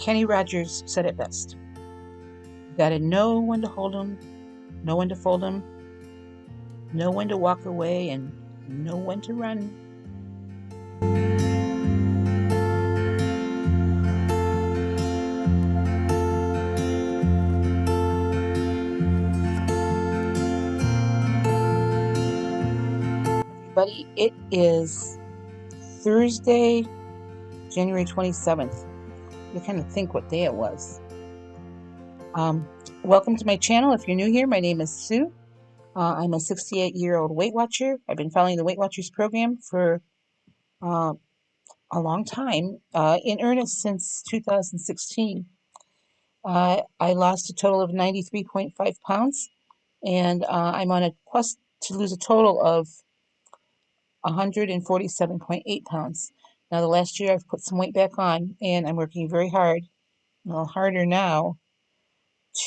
Kenny Rogers said it best. You gotta know when to hold 'em, know when to fold 'em, know when to walk away, and know when to run. Everybody, it is Thursday, January 27th. You kind of think what day it was. Welcome to my channel. If you're new here, my name is Sue. I'm a 68-year-old Weight Watcher. I've been following the Weight Watchers program for a long time, in earnest since 2016. I lost a total of 93.5 pounds, and I'm on a quest to lose a total of 147.8 pounds. Now, the last year I've put some weight back on, and I'm working very hard, a little harder now,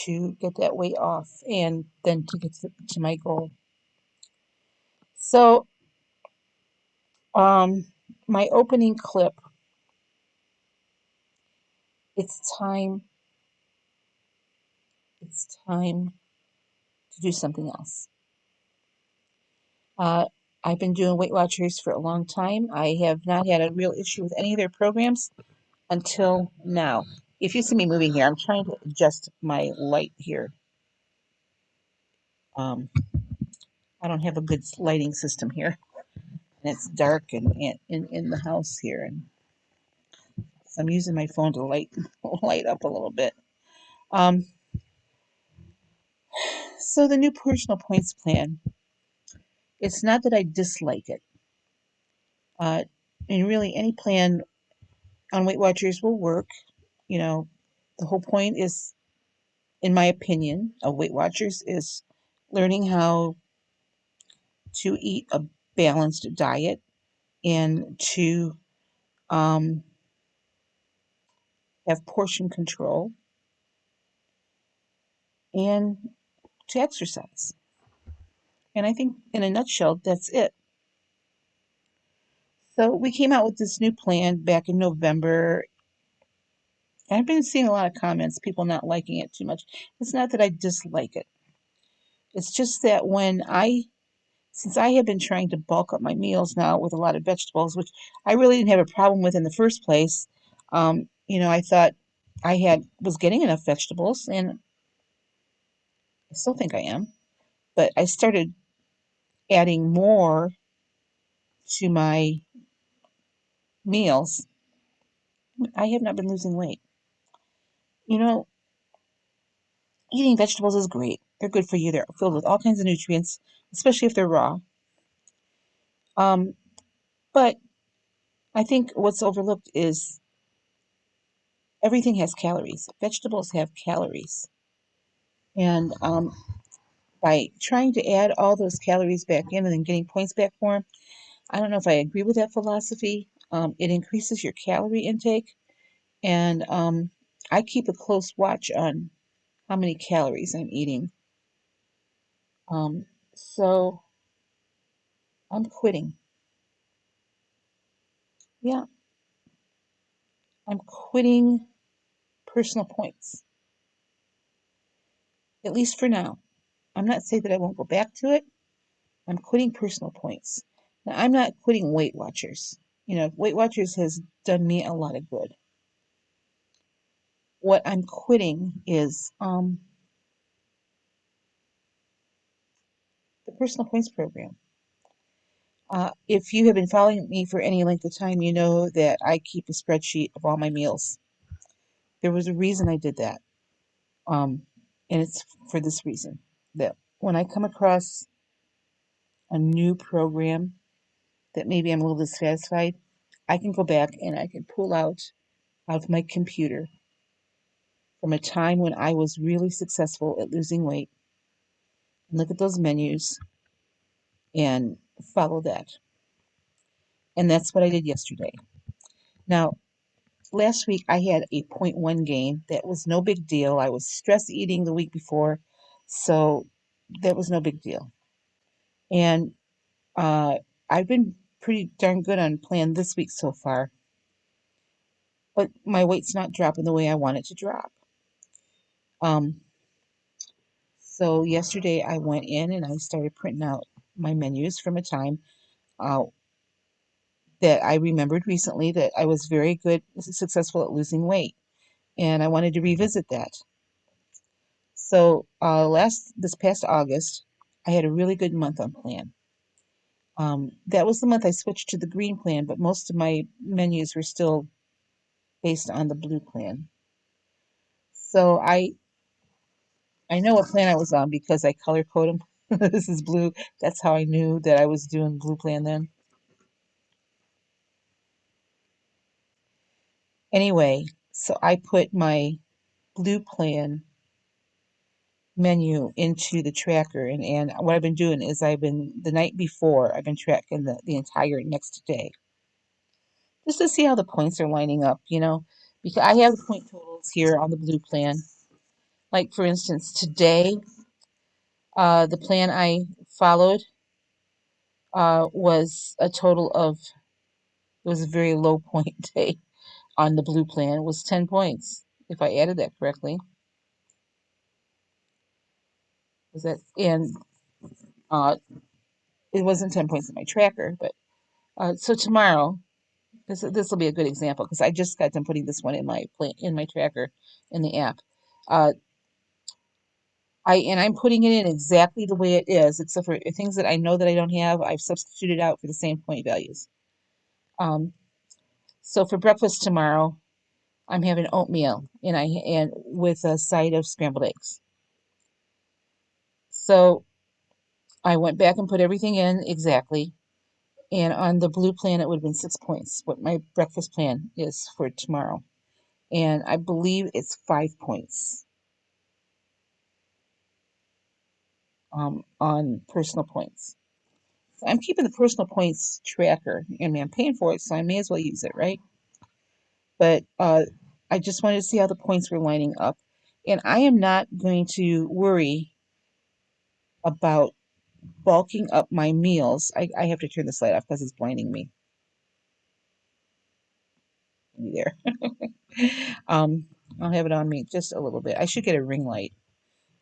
to get that weight off and then to get to my goal. So, my opening clip, it's time to do something else. I've been doing Weight Watchers for a long time. I have not had a real issue with any of their programs until now. If you see me moving here, I'm trying to adjust my light here. I don't have a good lighting system here, and it's dark and in the house here, and so I'm using my phone to light up a little bit. So the new personal points plan, it's not that I dislike it. And really, any plan on Weight Watchers will work. You know, the whole point is, in my opinion, of Weight Watchers is learning how to eat a balanced diet and to have portion control and to exercise. And I think, in a nutshell, that's it. So we came out with this new plan back in November. And I've been seeing a lot of comments, people not liking it too much. It's not that I dislike it. It's just that since I have been trying to bulk up my meals now with a lot of vegetables, which I really didn't have a problem with in the first place, I thought I was getting enough vegetables, and I still think I am. But I started adding more to my meals. I have not been losing weight. You know, eating vegetables is great. They're good for you. They're filled with all kinds of nutrients, especially if they're raw. But I think what's overlooked is everything has calories. Vegetables have calories. And by trying to add all those calories back in and then getting points back for them, I don't know if I agree with that philosophy. It increases your calorie intake, and I keep a close watch on how many calories I'm eating. So I'm quitting. Yeah, I'm quitting personal points, at least for now. I'm not saying that I won't go back to it. I'm quitting personal points. Now, I'm not quitting Weight Watchers. Weight Watchers has done me a lot of good. What I'm quitting is the personal points program. If you have been following me for any length of time, you know that I keep a spreadsheet of all my meals. There was a reason I did that. And it's for this reason, that when I come across a new program that maybe I'm a little dissatisfied, I can go back and I can pull out of my computer from a time when I was really successful at losing weight and look at those menus and follow that. And that's what I did yesterday. Now, last week I had a 0.1 gain. That was no big deal. I was stress eating the week before, so that was no big deal. And I've been pretty darn good on plan this week so far. but my weight's not dropping the way I want it to drop. Um, so yesterday I went in and I started printing out my menus from a time uh, that I remembered recently that I was very good, successful at losing weight, and I wanted to revisit that. So this past August, I had a really good month on plan. That was the month I switched to the green plan, but most of my menus were still based on the blue plan. So I know what plan I was on because I color code them. This is blue. That's how I knew that I was doing blue plan then. Anyway, so I put my blue plan menu into the tracker, and what I've been doing is the night before I've been tracking the entire next day just to see how the points are lining up, because I have the point totals here on the blue plan. Like for instance, today, the plan I followed was a total of it was a very low point day on the blue plan. It was 10 points, if I added that correctly. Was that and uh, it wasn't 10 points in my tracker, but so tomorrow this will be a good example because I just got done putting this one in my tracker in the app. Uh, I'm putting it in exactly the way it is, except for things that I know that I don't have. I've substituted out for the same point values. Um, so for breakfast tomorrow, I'm having oatmeal and with a side of scrambled eggs. So I went back and put everything in exactly. And on the blue plan, it would have been 6 points, what my breakfast plan is for tomorrow. And I believe it's 5 points on personal points. So I'm keeping the personal points tracker. I mean, I'm paying for it, so I may as well use it, right? But I just wanted to see how the points were lining up. And I am not going to worry about bulking up my meals. I have to turn this light off because it's blinding me. There. I'll have it on me just a little bit. I should get a ring light.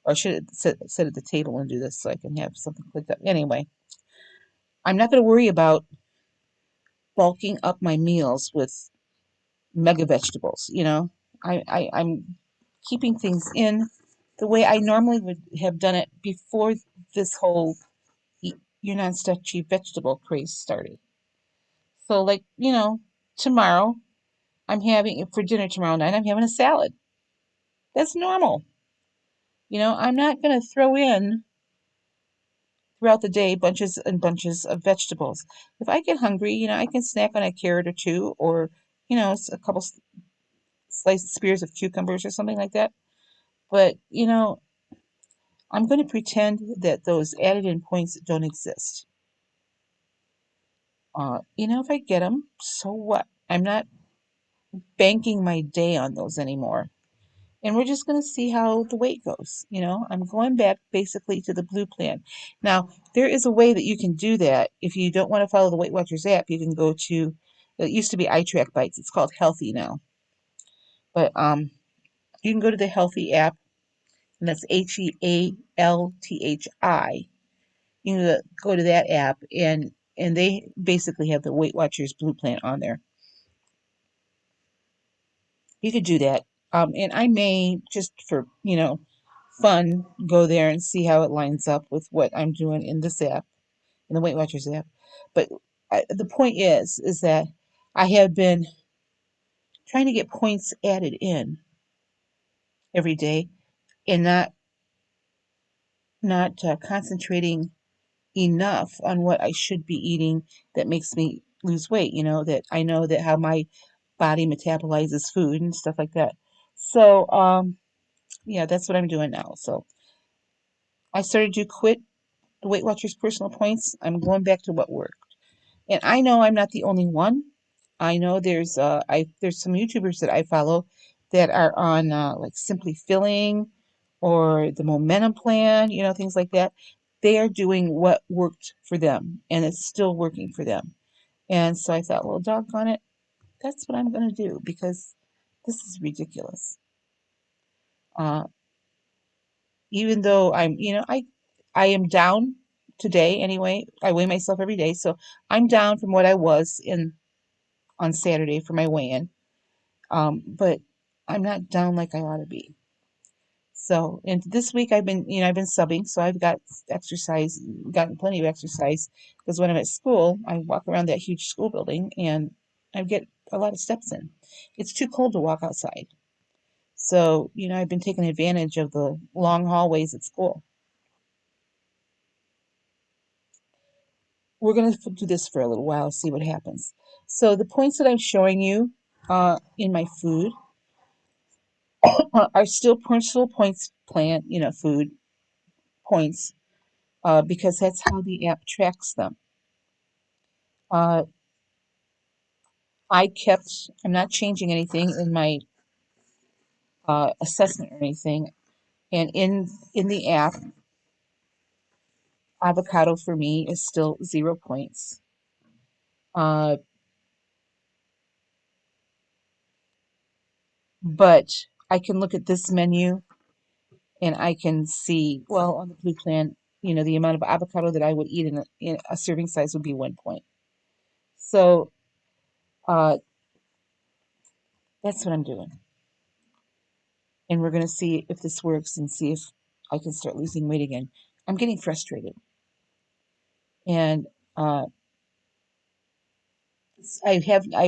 Or I should sit at the table and do this so I can have something clicked up. Anyway, I'm not going to worry about bulking up my meals with mega vegetables. I'm keeping things in the way I normally would have done it before this whole eat your non-starchy vegetable craze started. So, like, tomorrow for dinner tomorrow night, I'm having a salad. That's normal. I'm not going to throw in throughout the day bunches and bunches of vegetables. If I get hungry, I can snack on a carrot or two or, a couple sliced spears of cucumbers or something like that. But, I'm going to pretend that those added in points don't exist. If I get them, so what? I'm not banking my day on those anymore. And we're just going to see how the weight goes. I'm going back basically to the blue plan. Now, there is a way that you can do that. If you don't want to follow the Weight Watchers app, you can go to, it used to be iTrack Bites. It's called Healthy now. But you can go to the Healthy app, and that's HEALTHI. You can go to that app, and they basically have the Weight Watchers blue plan on there. You could do that. And I may just for, fun, go there and see how it lines up with what I'm doing in this app, in the Weight Watchers app. But the point is that I have been trying to get points added in every day and not concentrating enough on what I should be eating that makes me lose weight. That I know that how my body metabolizes food and stuff like that. So yeah, that's what I'm doing now. So I started to quit the Weight Watchers personal points. I'm going back to what worked. And I know I'm not the only one. I know there's some YouTubers that I follow that are on like Simply Filling or the Momentum Plan, things like that. They are doing what worked for them, and it's still working for them. And so I thought, well, doggone it, that's what I'm going to do because This is ridiculous. Uh, Even though I am down today anyway. I weigh myself every day, so I'm down from what I was in on Saturday for my weigh-in. But I'm not down like I ought to be. So, and this week I've been subbing, so I've got exercise, gotten plenty of exercise because when I'm at school, I walk around that huge school building and I get a lot of steps in. It's too cold to walk outside. So, I've been taking advantage of the long hallways at school. We're going to do this for a little while, see what happens. So, the points that I'm showing you in my food are still personal points plan, food points, because that's how the app tracks them. Uh, I'm not changing anything in my assessment or anything. And in the app, avocado for me is still 0 points. Uh, but I can look at this menu and I can see, well, on the blue plan, the amount of avocado that I would eat in a serving size would be 1 point. So that's what I'm doing. And we're going to see if this works and see if I can start losing weight again. I'm getting frustrated. And I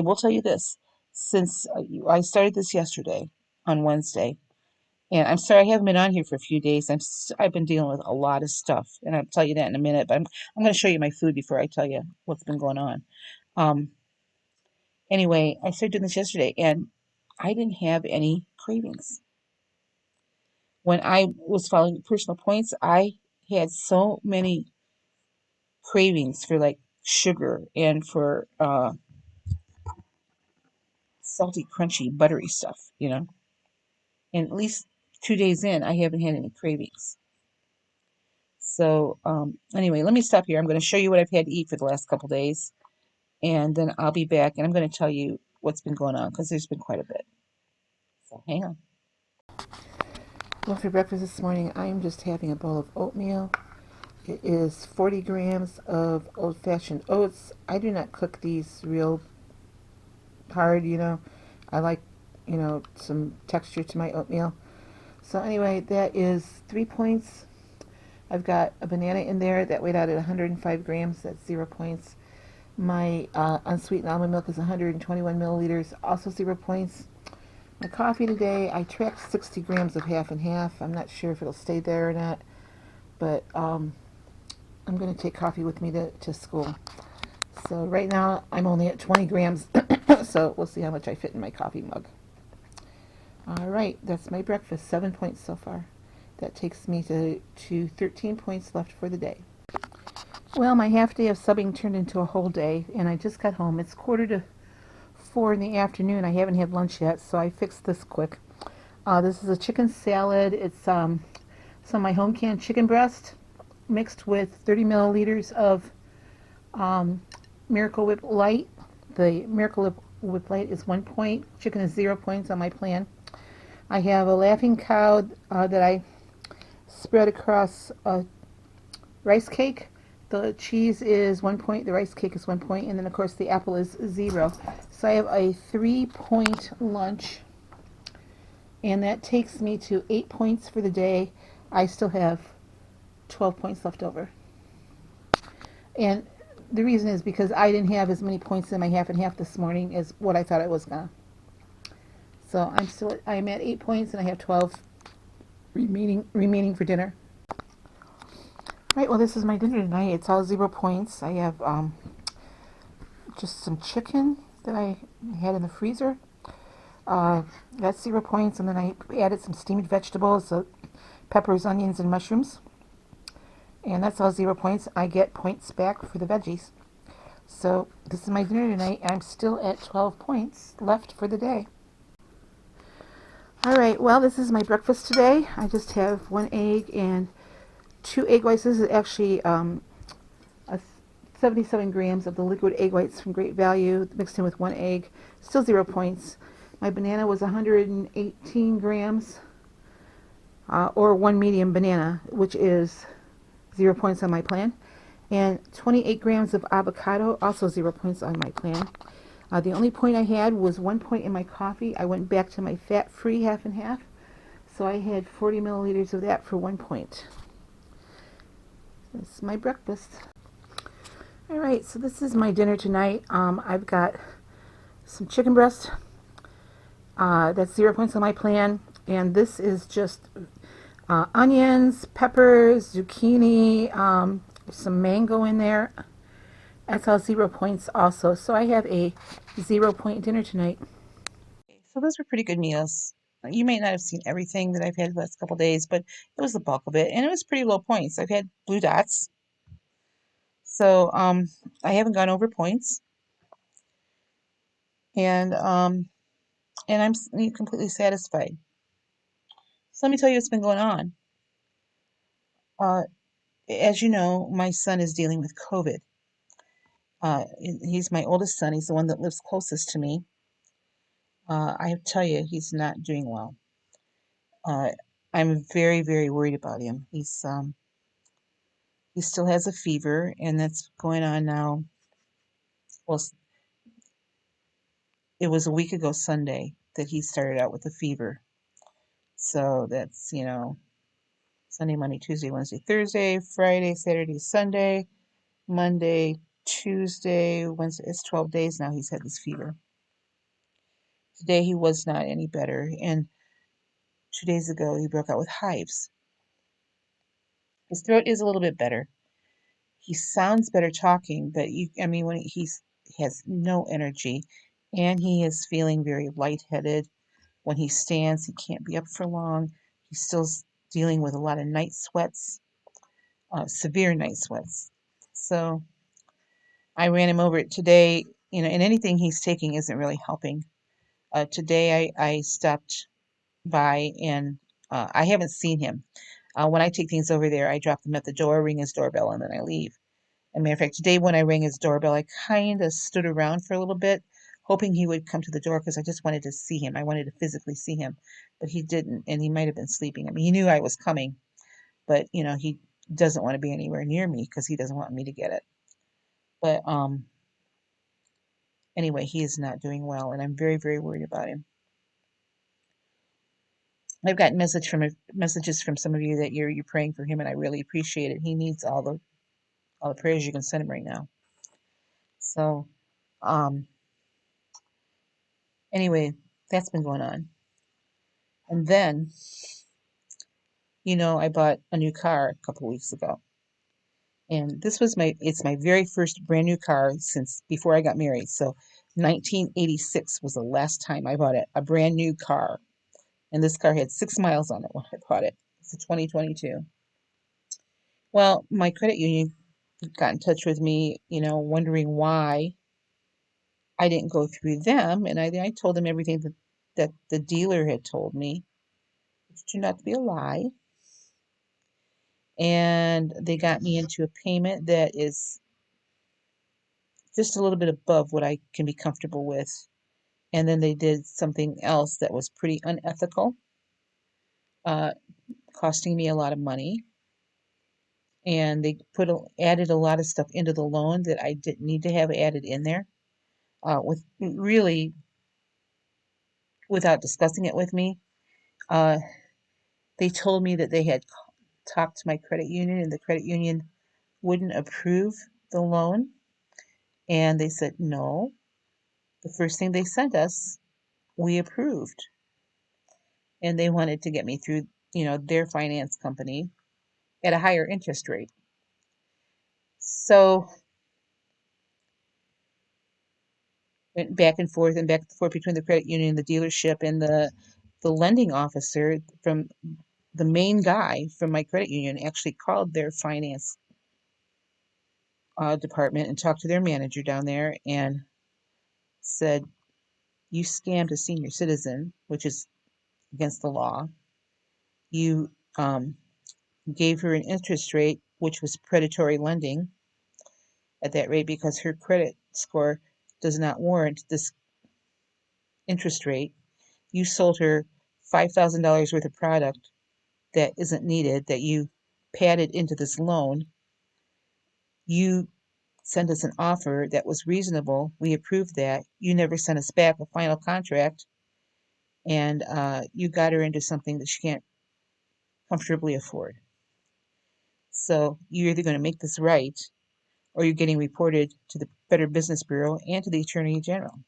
will tell you this, since I started this yesterday on Wednesday, and I'm sorry I haven't been on here for a few days. I've been dealing with a lot of stuff, and I'll tell you that in a minute. But I'm going to show you my food before I tell you what's been going on. Um, anyway, I started doing this yesterday, and I didn't have any cravings. When I was following personal points, I had so many cravings for like sugar and for salty, crunchy, buttery stuff. And at least 2 days in, I haven't had any cravings. So anyway, let me stop here. I'm going to show you what I've had to eat for the last couple days, and then I'll be back, and I'm going to tell you what's been going on because there's been quite a bit. So hang on. Well, for breakfast this morning, I am just having a bowl of oatmeal. It is 40 grams of old-fashioned oats. I do not cook these real hard. I like, some texture to my oatmeal. So anyway, that is 3 points. I've got a banana in there that weighed out at 105 grams. That's 0 points. My unsweetened almond milk is 121 milliliters, also 0 points. My coffee today, I tracked 60 grams of half and half. I'm not sure if it'll stay there or not, but I'm going to take coffee with me to school. So right now, I'm only at 20 grams, so we'll see how much I fit in my coffee mug. All right, that's my breakfast, 7 points so far. That takes me to 13 points left for the day. Well, my half day of subbing turned into a whole day, and I just got home. It's 3:45 in the afternoon. I haven't had lunch yet, so I fixed this quick. This is a chicken salad. It's some of my home canned chicken breast mixed with 30 milliliters of Miracle Whip Light. The Miracle Whip Light is 1 point. Chicken is 0 points on my plan. I have a Laughing Cow that I spread across a rice cake. The cheese is 1 point, the rice cake is 1 point, and then of course the apple is 0. So I have a 3-point lunch, and that takes me to 8 points for the day. I still have 12 points left over. And the reason is because I didn't have as many points in my half and half this morning as what I thought I was gonna. So I'm at 8 points, and I have 12 remaining for dinner. Right, well, this is my dinner tonight. It's all 0 points. I have just some chicken that I had in the freezer. That's 0 points, and then I added some steamed vegetables, peppers, onions, and mushrooms. And that's all 0 points. I get points back for the veggies. So this is my dinner tonight, and I'm still at 12 points left for the day. All right, well, this is my breakfast today. I just have 1 egg and 2 egg whites. This is actually 77 grams of the liquid egg whites from Great Value mixed in with 1 egg. Still 0 points. My banana was 118 grams, or one medium banana, which is 0 points on my plan, and 28 grams of avocado, also 0 points on my plan. The only point I had was 1 point in my coffee. I went back to my fat-free half and half, so I had 40 milliliters of that for 1 point. That's my breakfast. All right, so this is my dinner tonight. I've got some chicken breast. That's 0 points on my plan, and this is just onions, peppers, zucchini, some mango in there. That's all 0 points also. So I have a 0 point dinner tonight. So those were pretty good meals. You may not have seen everything that I've had the last couple of days, but it was the bulk of it, and it was pretty low points. I've had blue dots, so I haven't gone over points, and I'm completely satisfied. So let me tell you what's been going on. Uh, as you know, my son is dealing with COVID. He's my oldest son. He's the one that lives closest to me. I have to tell you, he's not doing well. Uh, I'm very, very worried about him. He still has a fever, and that's going on now. Well, it was a week ago Sunday that he started out with a fever. So that's, Sunday, Monday, Tuesday, Wednesday, Thursday, Friday, Saturday, Sunday, Monday, Tuesday, Wednesday. It's 12 days now he's had this fever. Today he was not any better, and 2 days ago he broke out with hives. His throat is a little bit better. He sounds better talking, but when he has no energy, and he is feeling very lightheaded. When he stands, he can't be up for long. He's still dealing with a lot of night sweats, severe night sweats. So I ran him over it today, and anything he's taking isn't really helping. Today I stopped by, and I haven't seen him. When I take things over there, I drop them at the door, ring his doorbell, and then I leave. As a matter of fact, today when I rang his doorbell, I kind of stood around for a little bit, hoping he would come to the door because I just wanted to see him. I wanted to physically see him, but he didn't, and he might have been sleeping. He knew I was coming, but he doesn't want to be anywhere near me because he doesn't want me to get it. But anyway, he is not doing well, and I'm very, very worried about him. I've gotten messages from some of you that you're praying for him, and I really appreciate it. He needs all the prayers you can send him right now. So, anyway, that's been going on. And then, I bought a new car a couple weeks ago. And it's my very first brand new car since before I got married. So 1986 was the last time I bought a brand new car. And this car had 6 miles on it when I bought it. It's a 2022. Well, my credit union got in touch with me, wondering why I didn't go through them. And I told them everything that the dealer had told me, which turned out to be a lie. And they got me into a payment that is just a little bit above what I can be comfortable with. And then they did something else that was pretty unethical, uh, costing me a lot of money. And they added a lot of stuff into the loan that I didn't need to have added in there, with really without discussing it with me. Uh, they told me that they had talked to my credit union, and the credit union wouldn't approve the loan. And they said no. The first thing they sent us, we approved, and they wanted to get me through, their finance company at a higher interest rate. So went back and forth between the credit union and the dealership and the lending officer. From the main guy from my credit union actually called their finance department and talked to their manager down there and said, you scammed a senior citizen, which is against the law. You gave her an interest rate which was predatory lending at that rate because her credit score does not warrant this interest rate. you sold her $5,000 worth of product that isn't needed, that you padded into this loan. You send us an offer that was reasonable. We approved that. You never sent us back a final contract, and you got her into something that she can't comfortably afford. So you're either going to make this right, or you're getting reported to the Better Business Bureau and to the Attorney General.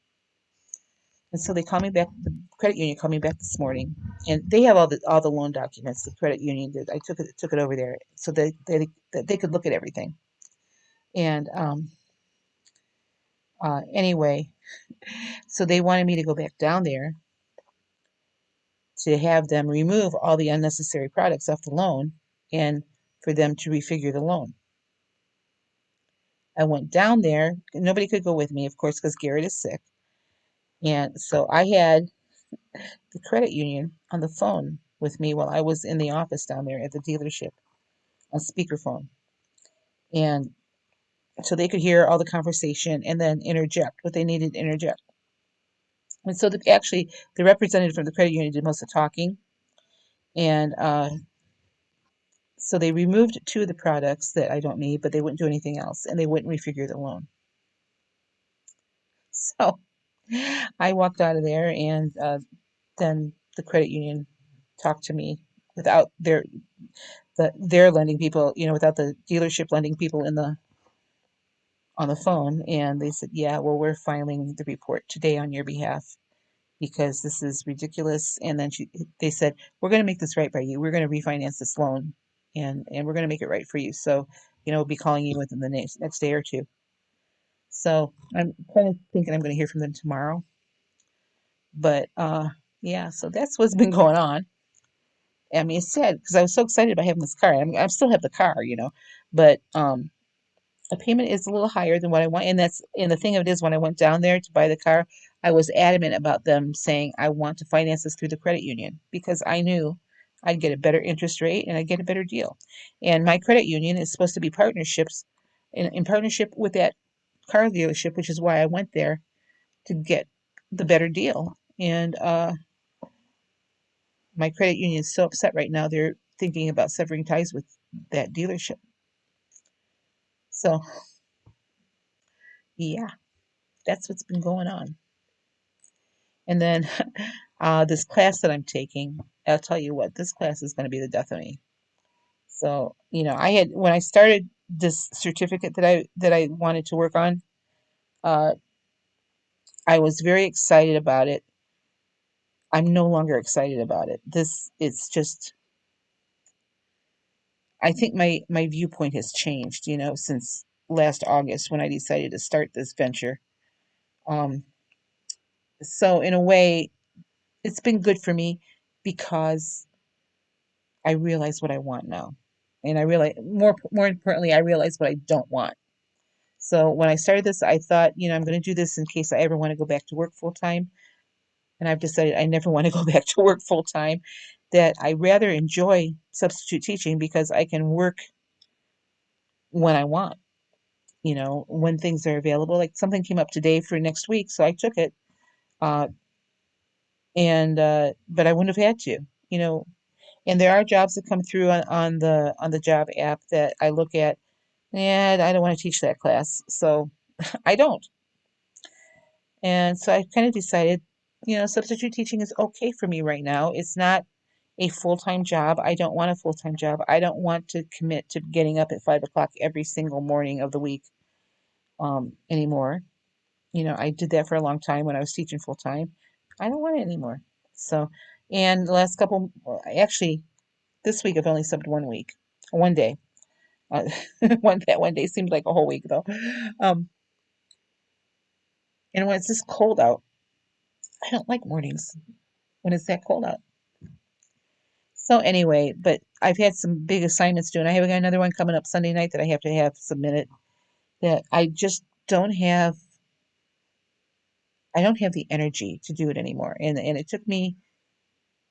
And so they called me back. The credit union called me back this morning, and they have all the loan documents. The credit union did. I took it over there so they could look at everything. And anyway, so they wanted me to go back down there to have them remove all the unnecessary products off the loan and for them to refigure the loan. I went down there. Nobody could go with me, of course, because Garrett is sick. And so I had the credit union on the phone with me while I was in the office down there at the dealership on speakerphone. And so they could hear all the conversation and then interject what they needed to interject. And so actually, the representative from the credit union did most of the talking. And so they removed two of the products that I don't need, but they wouldn't do anything else, and they wouldn't refigure the loan. So I walked out of there, and then the credit union talked to me without their lending people, without the dealership lending people on the phone, and they said, "Yeah, well, we're filing the report today on your behalf because this is ridiculous." And then they said, "We're going to make this right by you. We're going to refinance this loan, and we're going to make it right for you. So, we'll be calling you within the next day or two." So I'm kind of thinking I'm going to hear from them tomorrow. But yeah, so that's what's been going on. I mean, it's sad because I was so excited about having this car. I still have the car, but the payment is a little higher than what I want. And the thing of it is, when I went down there to buy the car, I was adamant about them saying I want to finance this through the credit union because I knew I'd get a better interest rate and I'd get a better deal. And my credit union is supposed to be partnerships in partnership with that car dealership, which is why I went there to get the better deal. And my credit union is so upset right now. They're thinking about severing ties with that dealership. So, yeah, that's what's been going on. And then this class that I'm taking, I'll tell you what, this class is going to be the death of me. So, when I started this certificate that I wanted to work on, uh, I was very excited about it. I'm no longer excited about it. It's just, I think my viewpoint has changed, since last August when I decided to start this venture. Um, so in a way, it's been good for me because I realize what I want now. And I realize more importantly, I realize what I don't want. So when I started this, I thought, I'm going to do this in case I ever want to go back to work full time. And I've decided I never want to go back to work full time, that I rather enjoy substitute teaching because I can work when I want, when things are available. Like something came up today for next week, so I took it. Uh, and but I wouldn't have had to, you know. And there are jobs that come through on the job app that I look at. And I don't want to teach that class, so I don't. And so I kind of decided, substitute teaching is okay for me right now. It's not a full-time job. I don't want a full-time job. I don't want to commit to getting up at 5 o'clock every single morning of the week anymore. I did that for a long time when I was teaching full-time. I don't want it anymore. So, and the last couple, actually, this week I've only subbed 1 week, 1 day. Uh, one day seemed like a whole week though. Um, and when it's this cold out, I don't like mornings when it's that cold out. So anyway, but I've had some big assignments due, and I have another one coming up Sunday night that I have to have submitted that I just don't have. I don't have the energy to do it anymore, and it took me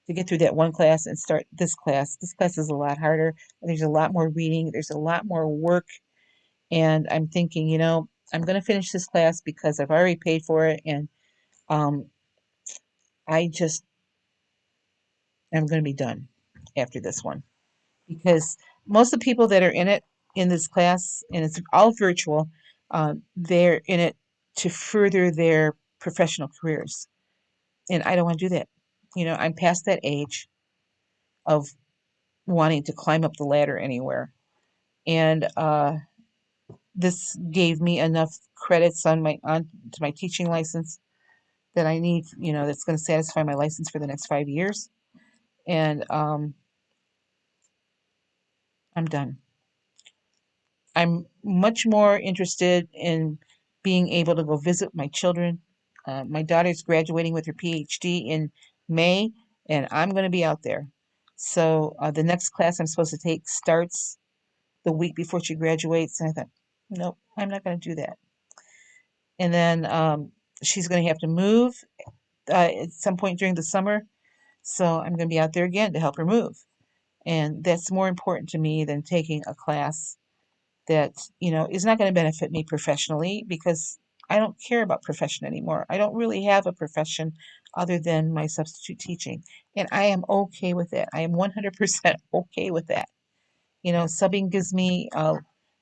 to get through that one class and start this class. This class is a lot harder. There's a lot more reading. There's a lot more work, and I'm thinking, I'm going to finish this class because I've already paid for it, and um, I just I'm going to be done after this one, because most of the people that are in it, in this class, and it's all virtual, they're in it to further their professional careers. And I don't want to do that. I'm past that age of wanting to climb up the ladder anywhere. And this gave me enough credits on to my teaching license that I need, that's going to satisfy my license for the next 5 years. And I'm done. I'm much more interested in being able to go visit my children. My daughter's graduating with her PhD in May, and I'm going to be out there. So the next class I'm supposed to take starts the week before she graduates. And I thought, nope, I'm not going to do that. And then she's going to have to move at some point during the summer. So I'm going to be out there again to help her move. And that's more important to me than taking a class that, is not going to benefit me professionally, because I don't care about profession anymore. I don't really have a profession other than my substitute teaching. And I am okay with that. I am 100% okay with that. Subbing gives me a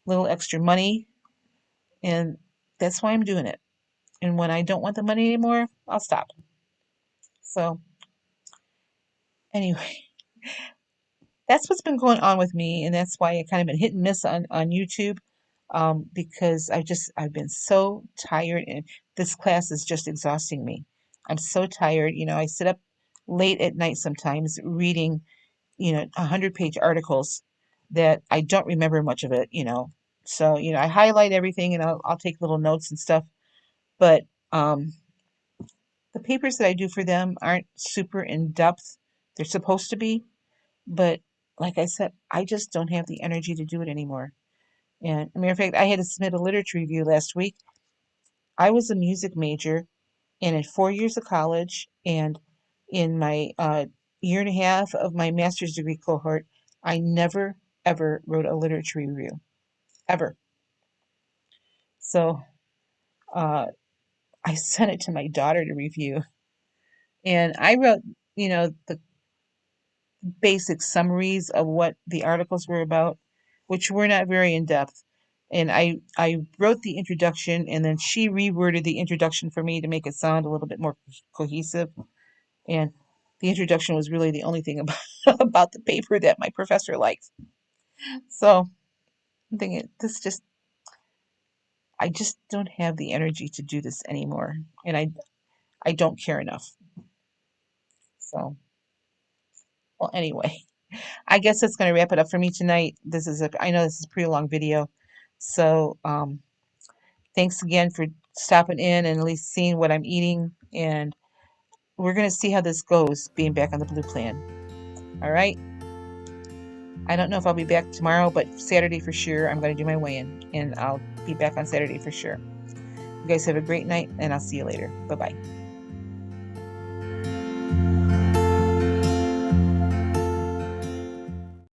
little extra money, and that's why I'm doing it. And when I don't want the money anymore, I'll stop. So, anyway, that's what's been going on with me, and that's why I kind of been hit and miss on YouTube, because I've been so tired, and this class is just exhausting me. I'm so tired. I sit up late at night sometimes reading 100-page articles that I don't remember much of it. So I highlight everything, and I'll take little notes and stuff, but um, the papers that I do for them aren't super in depth. They're supposed to be, but like I said, I just don't have the energy to do it anymore. And a matter of fact, I had to submit a literature review last week. I was a music major, and in 4 years of college, and in my year and a half of my master's degree cohort, I never ever wrote a literature review, ever. So uh, I sent it to my daughter to review, and I wrote, the basic summaries of what the articles were about, which were not very in depth. And I wrote the introduction, and then she reworded the introduction for me to make it sound a little bit more cohesive. And the introduction was really the only thing about, about the paper that my professor liked. So I'm thinking, I just don't have the energy to do this anymore. And I don't care enough. So, well, anyway, I guess that's going to wrap it up for me tonight. I know this is a pretty long video. So, thanks again for stopping in and at least seeing what I'm eating. And we're going to see how this goes, being back on the blue plan. All right. I don't know if I'll be back tomorrow, but Saturday for sure, I'm going to do my weigh-in, and I'll be back on Saturday for sure. You guys have a great night, and I'll see you later. Bye-bye.